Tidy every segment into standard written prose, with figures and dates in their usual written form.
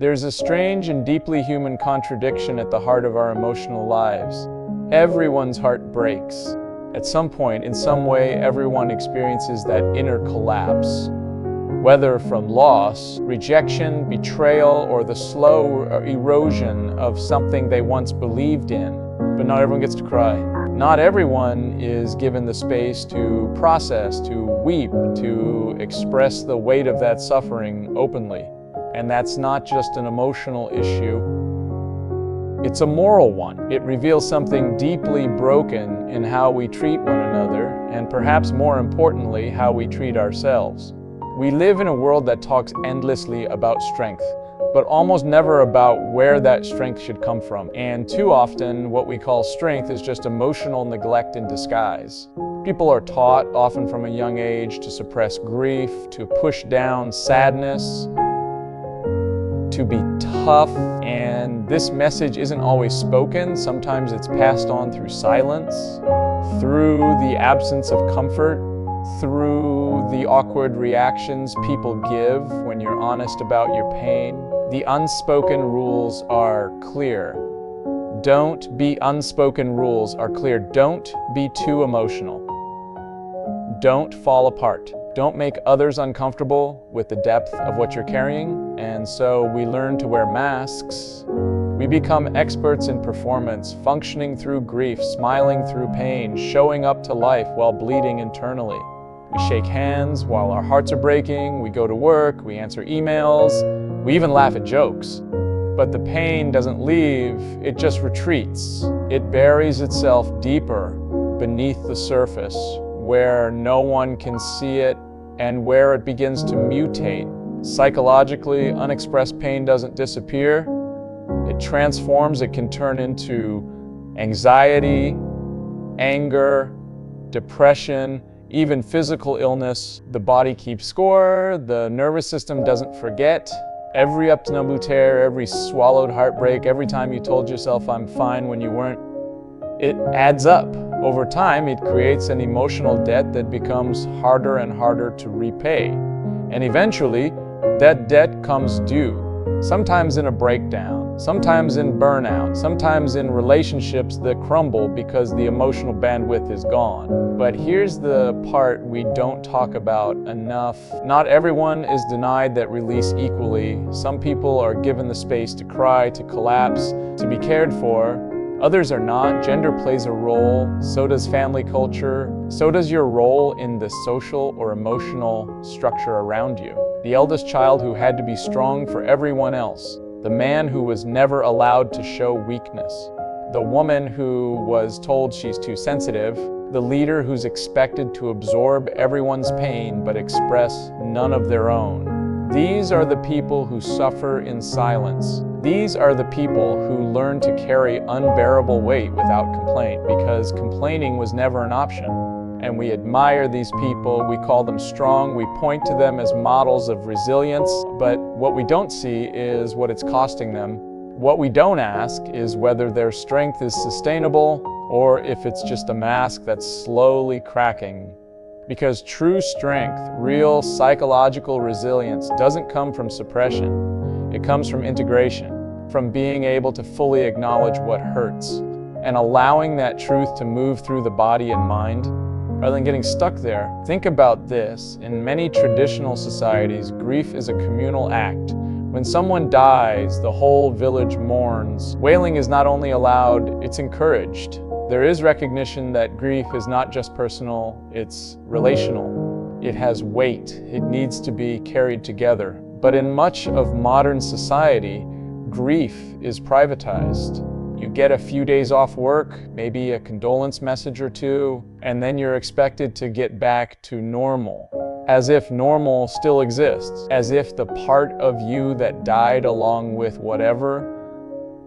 There's a strange and deeply human contradiction at the heart of our emotional lives. Everyone's heart breaks. At some point, in some way, everyone experiences that inner collapse. Whether from loss, rejection, betrayal, or the slow erosion of something they once believed in. But not everyone gets to cry. Not everyone is given the space to process, to weep, to express the weight of that suffering openly. And that's not just an emotional issue, it's a moral one. It reveals something deeply broken in how we treat one another, and perhaps more importantly, how we treat ourselves. We live in a world that talks endlessly about strength, but almost never about where that strength should come from. And too often, what we call strength is just emotional neglect in disguise. People are taught, often from a young age, to suppress grief, to push down sadness, to be tough, and this message isn't always spoken. Sometimes it's passed on through silence, through the absence of comfort, through the awkward reactions people give when you're honest about your pain. The unspoken rules are clear. Don't be too emotional. Don't fall apart. Don't make others uncomfortable with the depth of what you're carrying, and so we learn to wear masks. We become experts in performance, functioning through grief, smiling through pain, showing up to life while bleeding internally. We shake hands while our hearts are breaking, we go to work, we answer emails, we even laugh at jokes. But the pain doesn't leave, it just retreats. It buries itself deeper beneath the surface, where no one can see it and where it begins to mutate. Psychologically, unexpressed pain doesn't disappear. It transforms. It can turn into anxiety, anger, depression, even physical illness. The body keeps score. The nervous system doesn't forget. Every up-to-no-blue tear, every swallowed heartbreak, every time you told yourself I'm fine when you weren't, it adds up. Over time, it creates an emotional debt that becomes harder and harder to repay. And eventually, that debt comes due. Sometimes in a breakdown, sometimes in burnout, sometimes in relationships that crumble because the emotional bandwidth is gone. But here's the part we don't talk about enough. Not everyone is denied that release equally. Some people are given the space to cry, to collapse, to be cared for. Others are not. Gender plays a role, so does family culture, so does your role in the social or emotional structure around you. The eldest child who had to be strong for everyone else, the man who was never allowed to show weakness, the woman who was told she's too sensitive, the leader who's expected to absorb everyone's pain but express none of their own. These are the people who suffer in silence. These are the people who learn to carry unbearable weight without complaint, because complaining was never an option. And we admire these people, we call them strong, we point to them as models of resilience, but what we don't see is what it's costing them. What we don't ask is whether their strength is sustainable or if it's just a mask that's slowly cracking. Because true strength, real psychological resilience, doesn't come from suppression. It comes from integration, from being able to fully acknowledge what hurts, and allowing that truth to move through the body and mind, rather than getting stuck there. Think about this. In many traditional societies, grief is a communal act. When someone dies, the whole village mourns. Wailing is not only allowed, it's encouraged. There is recognition that grief is not just personal, it's relational. It has weight. It needs to be carried together. But in much of modern society, grief is privatized. You get a few days off work, maybe a condolence message or two, and then you're expected to get back to normal. As if normal still exists. As if the part of you that died along with whatever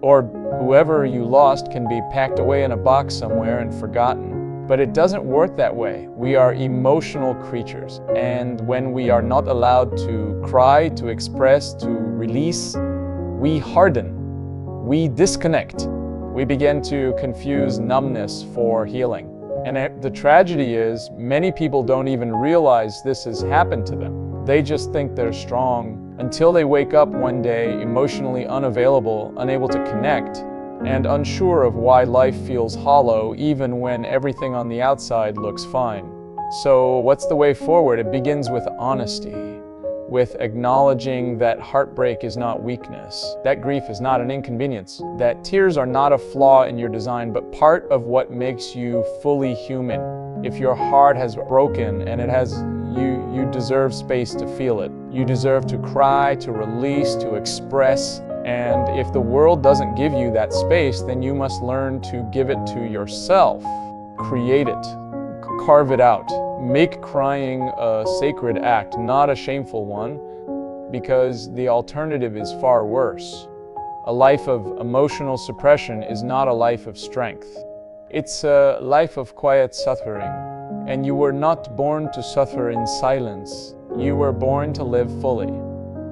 or whoever you lost can be packed away in a box somewhere and forgotten. But it doesn't work that way. We are emotional creatures, and when we are not allowed to cry, to express, to release, we harden, we disconnect. We begin to confuse numbness for healing. And the tragedy is, many people don't even realize this has happened to them. They just think they're strong until they wake up one day emotionally unavailable, unable to connect, and unsure of why life feels hollow even when everything on the outside looks fine. So what's the way forward? It begins with honesty, with acknowledging that heartbreak is not weakness, that grief is not an inconvenience, that tears are not a flaw in your design, but part of what makes you fully human. If your heart has broken and you deserve space to feel it. You deserve to cry, to release, to express. And if the world doesn't give you that space, then you must learn to give it to yourself. Create it. Carve it out. Make crying a sacred act, not a shameful one, because the alternative is far worse. A life of emotional suppression is not a life of strength. It's a life of quiet suffering. And you were not born to suffer in silence. You were born to live fully.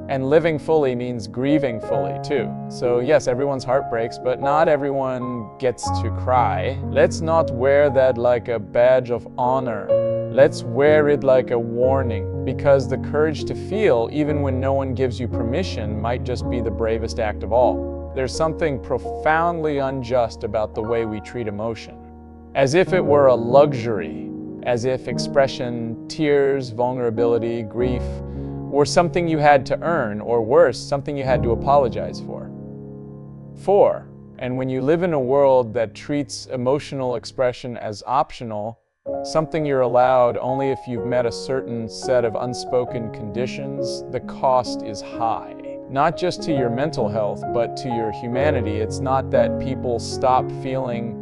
And living fully means grieving fully too. So yes, everyone's heart breaks, but not everyone gets to cry. Let's not wear that like a badge of honor. Let's wear it like a warning, because the courage to feel, even when no one gives you permission, might just be the bravest act of all. There's something profoundly unjust about the way we treat emotion. As if it were a luxury. As if expression, tears, vulnerability, grief, were something you had to earn, or worse, something you had to apologize for. And when you live in a world that treats emotional expression as optional, something you're allowed only if you've met a certain set of unspoken conditions, the cost is high. Not just to your mental health, but to your humanity. It's not that people stop feeling.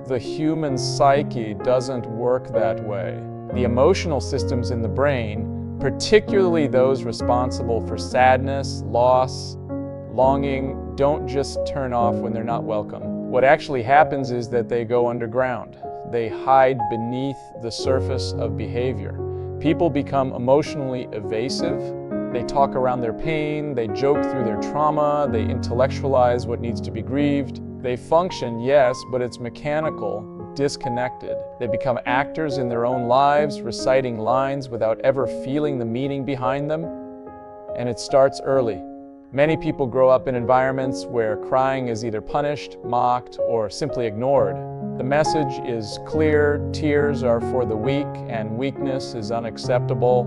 The human psyche doesn't work that way. The emotional systems in the brain, particularly those responsible for sadness, loss, longing, don't just turn off when they're not welcome. What actually happens is that they go underground. They hide beneath the surface of behavior. People become emotionally evasive. They talk around their pain, they joke through their trauma, they intellectualize what needs to be grieved. They function, yes, but it's mechanical, disconnected. They become actors in their own lives, reciting lines without ever feeling the meaning behind them. And it starts early. Many people grow up in environments where crying is either punished, mocked, or simply ignored. The message is clear: tears are for the weak, and weakness is unacceptable.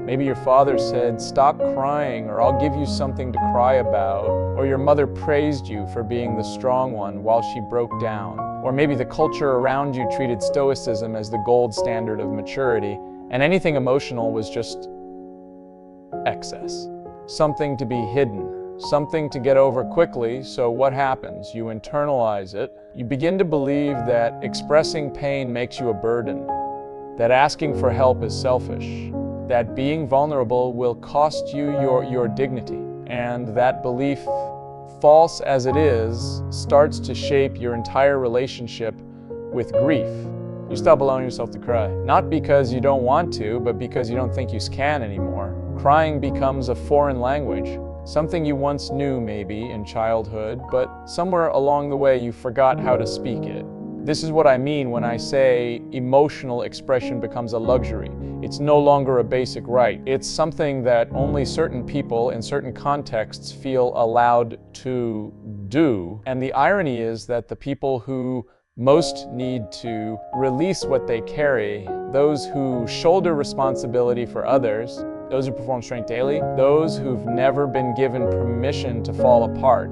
Maybe your father said, "Stop crying, or I'll give you something to cry about." Or your mother praised you for being the strong one while she broke down. Or maybe the culture around you treated stoicism as the gold standard of maturity, and anything emotional was just excess. Something to be hidden, something to get over quickly. So what happens? You internalize it. You begin to believe that expressing pain makes you a burden, that asking for help is selfish, that being vulnerable will cost you your dignity. And that belief, false as it is, starts to shape your entire relationship with grief. You stop allowing yourself to cry. Not because you don't want to, but because you don't think you can anymore. Crying becomes a foreign language, something you once knew maybe in childhood, but somewhere along the way you forgot how to speak it. This is what I mean when I say emotional expression becomes a luxury. It's no longer a basic right. It's something that only certain people in certain contexts feel allowed to do. And the irony is that the people who most need to release what they carry, those who shoulder responsibility for others, those who perform strength daily, those who've never been given permission to fall apart,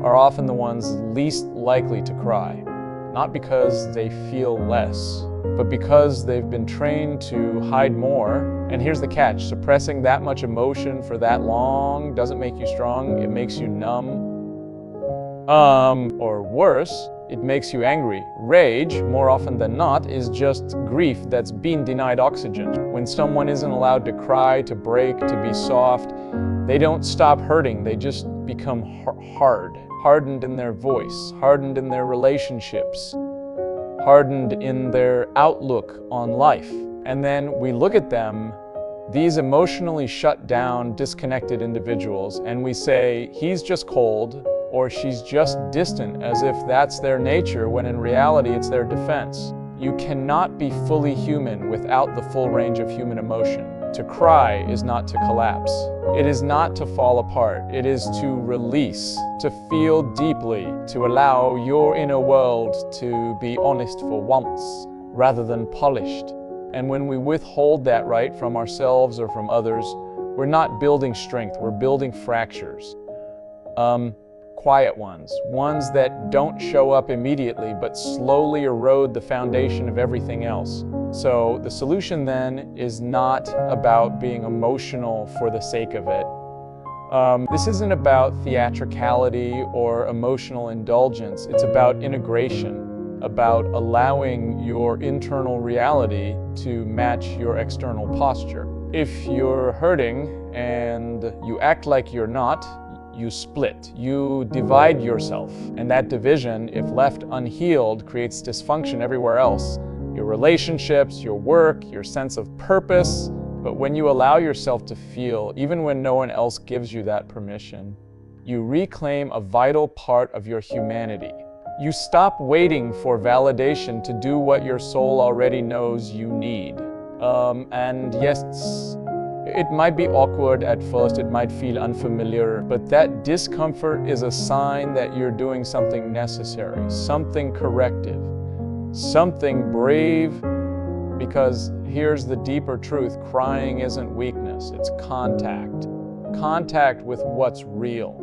are often the ones least likely to cry. Not because they feel less, but because they've been trained to hide more. And here's the catch: suppressing that much emotion for that long doesn't make you strong, it makes you numb. Or worse, it makes you angry. Rage, more often than not, is just grief that's been denied oxygen. When someone isn't allowed to cry, to break, to be soft, they don't stop hurting, they just become hardened in their voice, hardened in their relationships, hardened in their outlook on life. And then we look at them, these emotionally shut down, disconnected individuals, and we say, he's just cold, or she's just distant, as if that's their nature, when in reality it's their defense. You cannot be fully human without the full range of human emotion. To cry is not to collapse. It is not to fall apart. It is to release, to feel deeply, to allow your inner world to be honest for once, rather than polished. And when we withhold that right from ourselves or from others, we're not building strength, we're building fractures. Quiet ones that don't show up immediately but slowly erode the foundation of everything else. So the solution then is not about being emotional for the sake of it. This isn't about theatricality or emotional indulgence. It's about integration, about allowing your internal reality to match your external posture. If you're hurting and you act like you're not, you split, you divide yourself. And that division, if left unhealed, creates dysfunction everywhere else. Your relationships, your work, your sense of purpose. But when you allow yourself to feel, even when no one else gives you that permission, you reclaim a vital part of your humanity. You stop waiting for validation to do what your soul already knows you need. And yes, it might be awkward at first, it might feel unfamiliar, but that discomfort is a sign that you're doing something necessary, something corrective, something brave, because here's the deeper truth: crying isn't weakness, it's contact. Contact with what's real,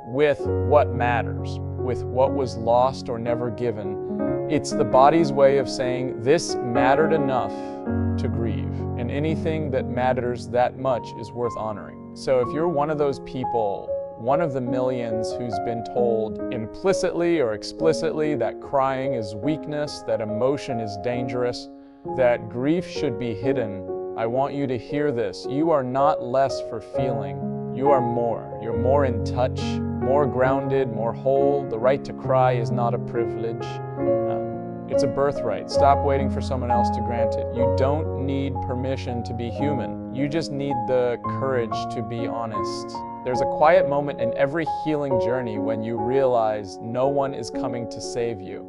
with what matters, with what was lost or never given. It's the body's way of saying, this mattered enough to grieve, and anything that matters that much is worth honoring. So if you're one of those people, one of the millions who's been told implicitly or explicitly that crying is weakness, that emotion is dangerous, that grief should be hidden, I want you to hear this. You are not less for feeling. You are more. You're more in touch, more grounded, more whole. The right to cry is not a privilege. It's a birthright. Stop waiting for someone else to grant it. You don't need permission to be human. You just need the courage to be honest. There's a quiet moment in every healing journey when you realize no one is coming to save you.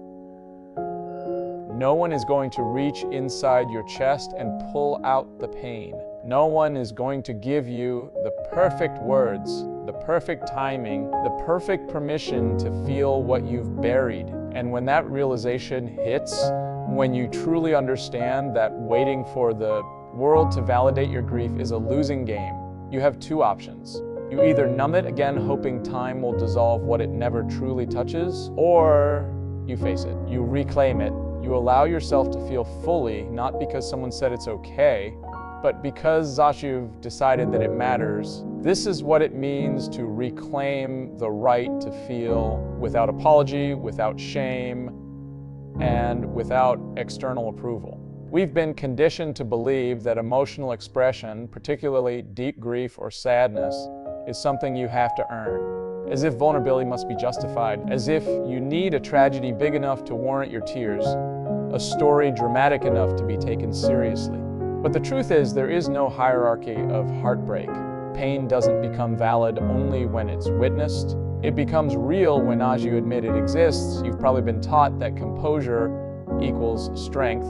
No one is going to reach inside your chest and pull out the pain. No one is going to give you the perfect words, the perfect timing, the perfect permission to feel what you've buried. And when that realization hits, when you truly understand that waiting for the world to validate your grief is a losing game, you have two options. You either numb it again, hoping time will dissolve what it never truly touches, or you face it, you reclaim it, you allow yourself to feel fully, not because someone said it's okay, but because Zashuv decided that it matters. This is what it means to reclaim the right to feel without apology, without shame, and without external approval. We've been conditioned to believe that emotional expression, particularly deep grief or sadness, is something you have to earn, as if vulnerability must be justified, as if you need a tragedy big enough to warrant your tears, a story dramatic enough to be taken seriously. But the truth is, there is no hierarchy of heartbreak. Pain doesn't become valid only when it's witnessed. It becomes real when, as you admit it exists. You've probably been taught that composure equals strength,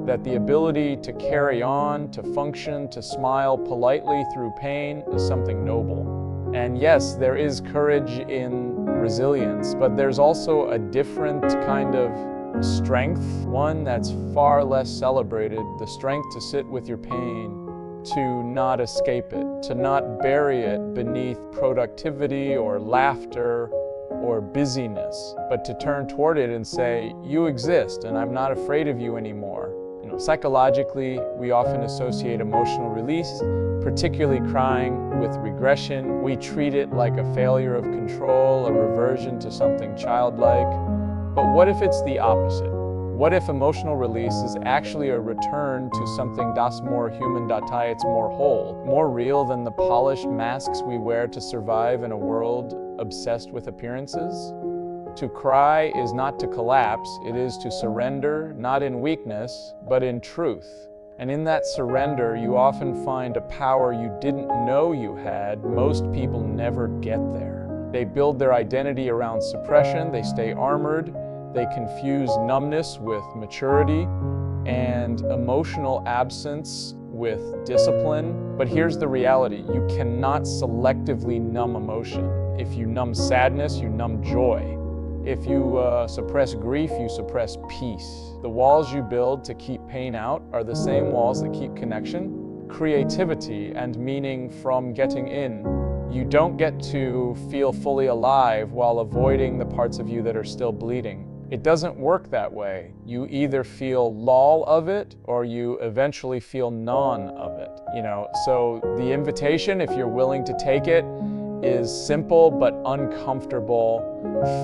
that the ability to carry on, to function, to smile politely through pain is something noble. And yes, there is courage in resilience, but there's also a different kind of strength, one that's far less celebrated, the strength to sit with your pain, to not escape it, to not bury it beneath productivity or laughter or busyness, but to turn toward it and say, you exist and I'm not afraid of you anymore. Psychologically, we often associate emotional release, particularly crying, with regression. We treat it like a failure of control, a reversion to something childlike. But what if it's the opposite? What if emotional release is actually a return to something das more human, it's more whole, more real than the polished masks we wear to survive in a world obsessed with appearances? To cry is not to collapse, it is to surrender, not in weakness, but in truth. And in that surrender, you often find a power you didn't know you had. Most people never get there. They build their identity around suppression, they stay armored, they confuse numbness with maturity, and emotional absence with discipline. But here's the reality: you cannot selectively numb emotion. If you numb sadness, you numb joy. If you suppress grief, you suppress peace. The walls you build to keep pain out are the same walls that keep connection, creativity, and meaning from getting in. You don't get to feel fully alive while avoiding the parts of you that are still bleeding. It doesn't work that way. You either feel lull of it or you eventually feel none of it. So the invitation, if you're willing to take it, is simple but uncomfortable.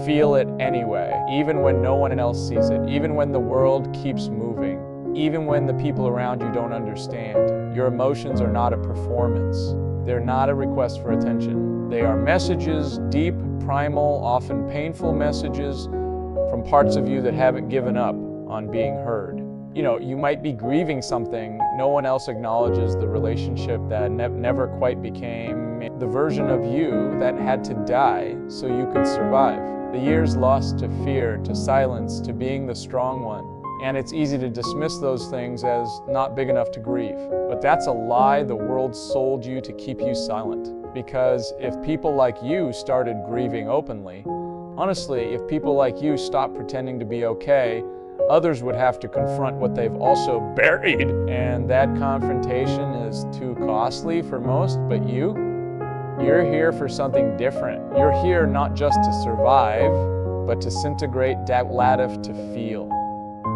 Feel it anyway, even when no one else sees it, even when the world keeps moving, even when the people around you don't understand. Your emotions are not a performance. They're not a request for attention. They are messages, deep, primal, often painful messages from parts of you that haven't given up on being heard. You might be grieving something no one else acknowledges, the relationship that never quite became, the version of you that had to die so you could survive, the years lost to fear, to silence, to being the strong one. And it's easy to dismiss those things as not big enough to grieve. But that's a lie the world sold you to keep you silent. Because if people like you started grieving openly, honestly, if people like you stopped pretending to be okay, others would have to confront what they've also buried. And that confrontation is too costly for most, but you're here for something different. You're here not just to survive, but to disintegrate that lattice, to feel,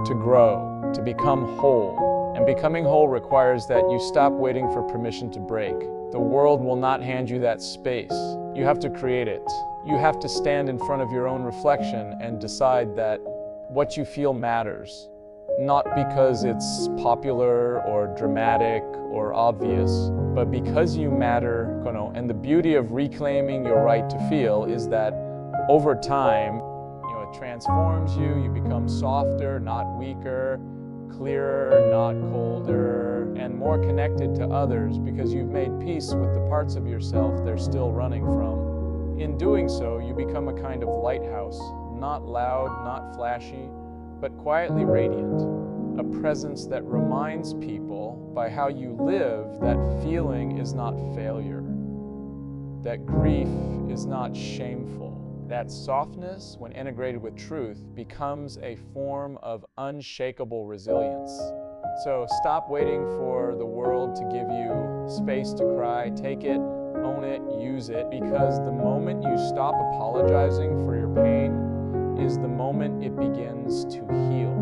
to grow, to become whole. And becoming whole requires that you stop waiting for permission to break. The world will not hand you that space. You have to create it. You have to stand in front of your own reflection and decide that what you feel matters, not because it's popular or dramatic or obvious, but because you matter. And the beauty of reclaiming your right to feel is that over time, it transforms you. You become softer, not weaker, clearer, not colder, and more connected to others because you've made peace with the parts of yourself they're still running from. In doing so, you become a kind of lighthouse, not loud, not flashy, but quietly radiant. A presence that reminds people by how you live that feeling is not failure, that grief is not shameful, that softness, when integrated with truth, becomes a form of unshakable resilience. So stop waiting for the world to give you space to cry. Take it, own it, use it, because the moment you stop apologizing for your pain is the moment it begins to heal.